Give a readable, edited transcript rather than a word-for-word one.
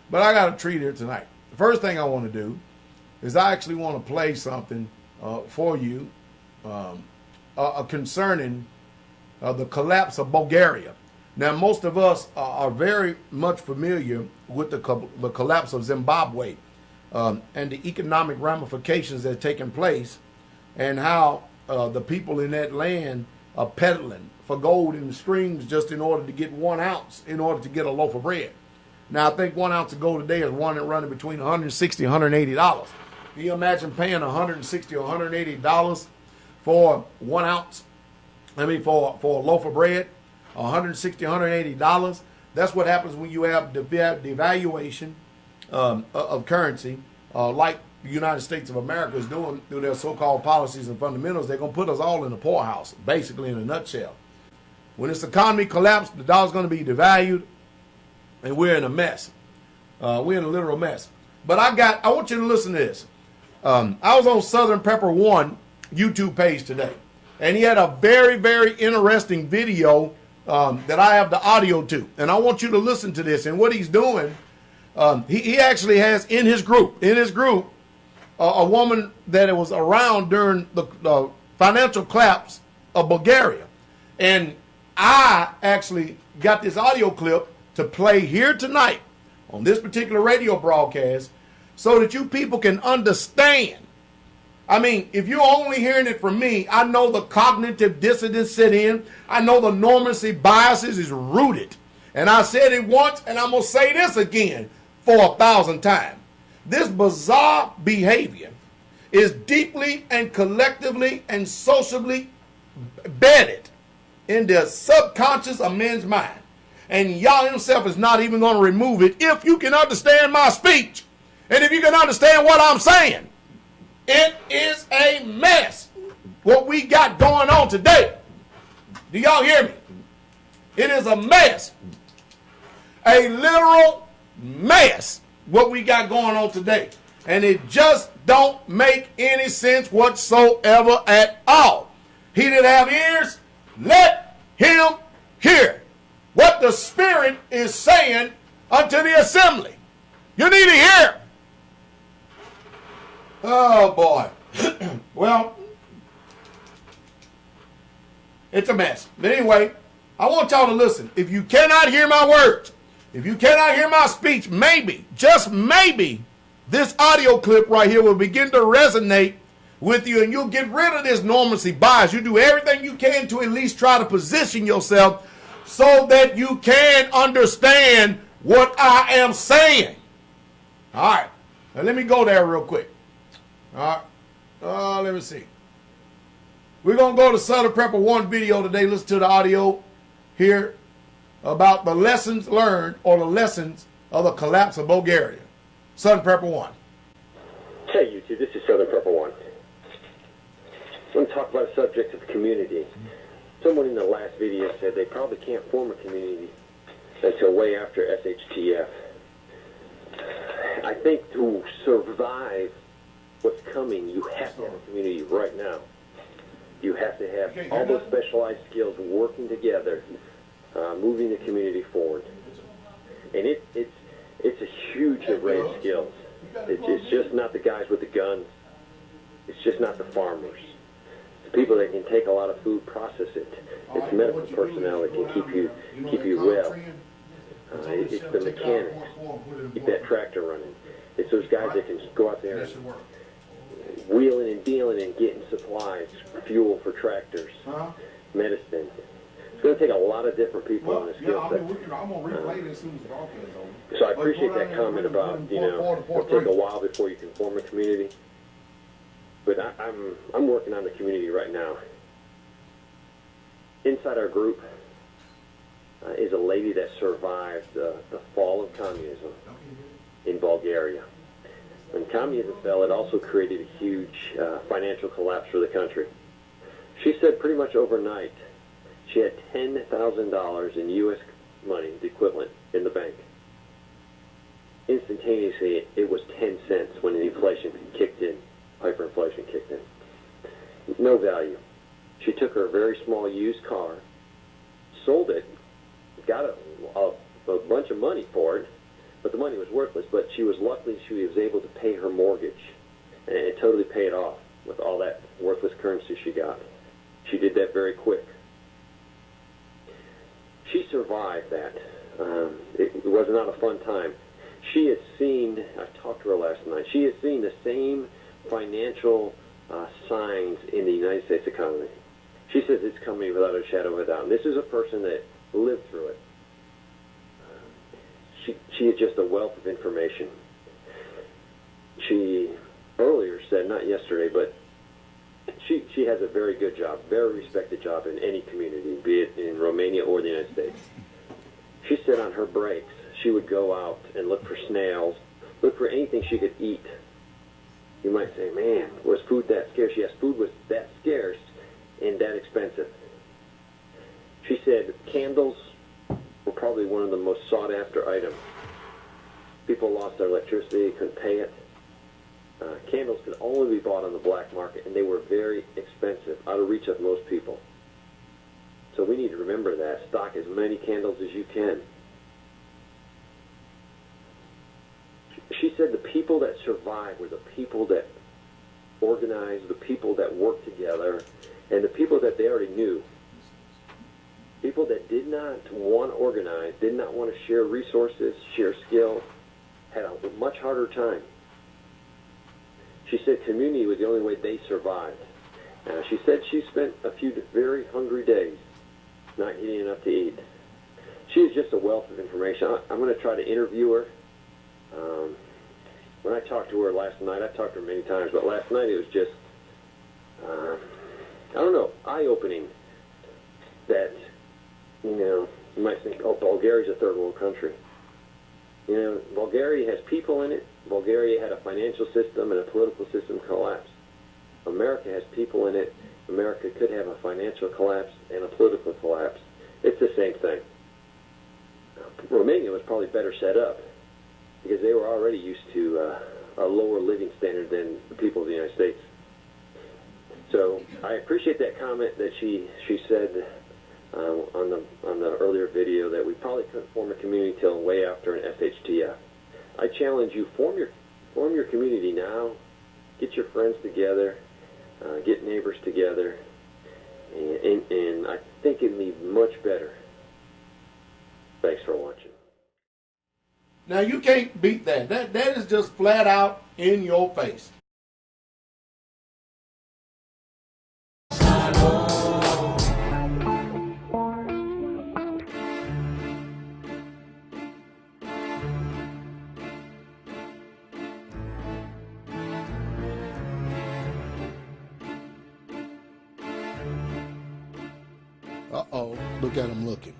But I got a treat here tonight. The first thing I want to do is I actually want to play something for you concerning the collapse of Bulgaria. Now, most of us are very much familiar with the collapse of Zimbabwe and the economic ramifications that are taking place, and how the people in that land are peddling for gold in the streams just in order to get 1 ounce, in order to get a loaf of bread. Now, I think 1 ounce of gold today is running between $160 and $180. Can you imagine paying $160 or $180 for 1 ounce? I mean, for a loaf of bread, $160, $180. That's what happens when you have devaluation of currency, like the United States of America is doing through their so-called policies and fundamentals. They're going to put us all in the poorhouse, basically, in a nutshell. When this economy collapses, the dollar's going to be devalued, and we're in a mess. We're in a literal mess. But I want you to listen to this. I was on Southern Pepper 1 YouTube page today, and he had a very, very interesting video that I have the audio to. And I want you to listen to this. And what he's doing, he actually has in his group, a woman that was around during the financial collapse of Bulgaria. And I actually got this audio clip to play here tonight on this particular radio broadcast so that you people can understand. I mean, if you're only hearing it from me, I know the cognitive dissonance set in. I know the normacy biases is rooted. And I said it once, and I'm going to say this again for 1,000 times. This bizarre behavior is deeply and collectively and socially bedded in the subconscious of men's mind. And Yah himself is not even going to remove it if you can understand my speech and if you can understand what I'm saying. It is a mess what we got going on today. Do y'all hear me? It is a mess. A literal mess what we got going on today. And it just don't make any sense whatsoever at all. He that have ears, let him hear what the Spirit is saying unto the assembly. You need to hear. Oh, boy. Well, it's a mess. But anyway, I want y'all to listen. If you cannot hear my words, if you cannot hear my speech, maybe, just maybe, this audio clip right here will begin to resonate with you, and you'll get rid of this normacy bias. You do everything you can to at least try to position yourself so that you can understand what I am saying. All right. Now let me go there real quick. All right. Let me see. We're going to go to Southern Prepper 1 video today. Listen to the audio here about the lessons learned or the lessons of the collapse of Bulgaria. Southern Prepper 1. Hey, YouTube. This is Southern Prepper 1. I want to talk about a subject of community. Someone in the last video said they probably can't form a community until way after SHTF. I think to survive what's coming, you have to have a community right now. You have to have all those specialized skills working together, moving the community forward. And it's a huge array of skills. It's just not the guys with the guns. It's just not the farmers. It's people that can take a lot of food, process it. It's medical personnel that can keep you well. It's the mechanics, keep that tractor running. It's those guys that can go out there and wheeling and dealing and getting supplies, fuel for tractors, medicine. It's going to take a lot of different people on this skill set. So I appreciate that comment about, it'll take a while before you can form a community. But I'm working on the community right now. Inside our group is a lady that survived the fall of communism in Bulgaria. When communism fell, it also created a huge financial collapse for the country. She said pretty much overnight she had $10,000 in U.S. money, the equivalent, in the bank. Instantaneously, it was 10 cents when the inflation kicked in, hyperinflation kicked in. No value. She took her very small used car, sold it, got a bunch of money for it, but the money was worthless. But she was lucky she was able to pay her mortgage and totally pay it off with all that worthless currency she got. She did that very quick. She survived that. It was not a fun time. She had seen, I talked to her last night, she had seen the same financial signs in the United States economy. She says it's coming without a shadow of a doubt. And this is a person that lived through it. She is just a wealth of information. She earlier said, not yesterday, but she has a very good job, very respected job in any community, be it in Romania or the United States. She said on her breaks, she would go out and look for snails, look for anything she could eat. You might say, man, was food that scarce? Yes, food was that scarce and that expensive. She said candles were probably one of the most sought-after items. People lost their electricity, couldn't pay it. Candles could only be bought on the black market, and they were very expensive, out of reach of most people. So we need to remember that. Stock as many candles as you can. She said the people that survived were the people that organized, the people that worked together, and the people that they already knew. People that did not want to organize, did not want to share resources, share skills, had a much harder time. She said community was the only way they survived. She said she spent a few very hungry days not getting enough to eat. She is just a wealth of information. I'm going to try to interview her. When I talked to her last night, I've talked to her many times, but last night it was just, I don't know, eye-opening that, you might think, oh, Bulgaria's a third world country. Bulgaria has people in it. Bulgaria had a financial system and a political system collapse. America has people in it. America could have a financial collapse and a political collapse. It's the same thing. Romania was probably better set up because they were already used to a lower living standard than the people of the United States. So I appreciate that comment that she said on the earlier video that we probably couldn't form a community till way after an SHTF. I challenge you, form your community now. Get your friends together, get neighbors together, and I think it'd be much better. Thanks for watching. Now you can't beat that. That is just flat out in your face. Uh-oh, look at him looking.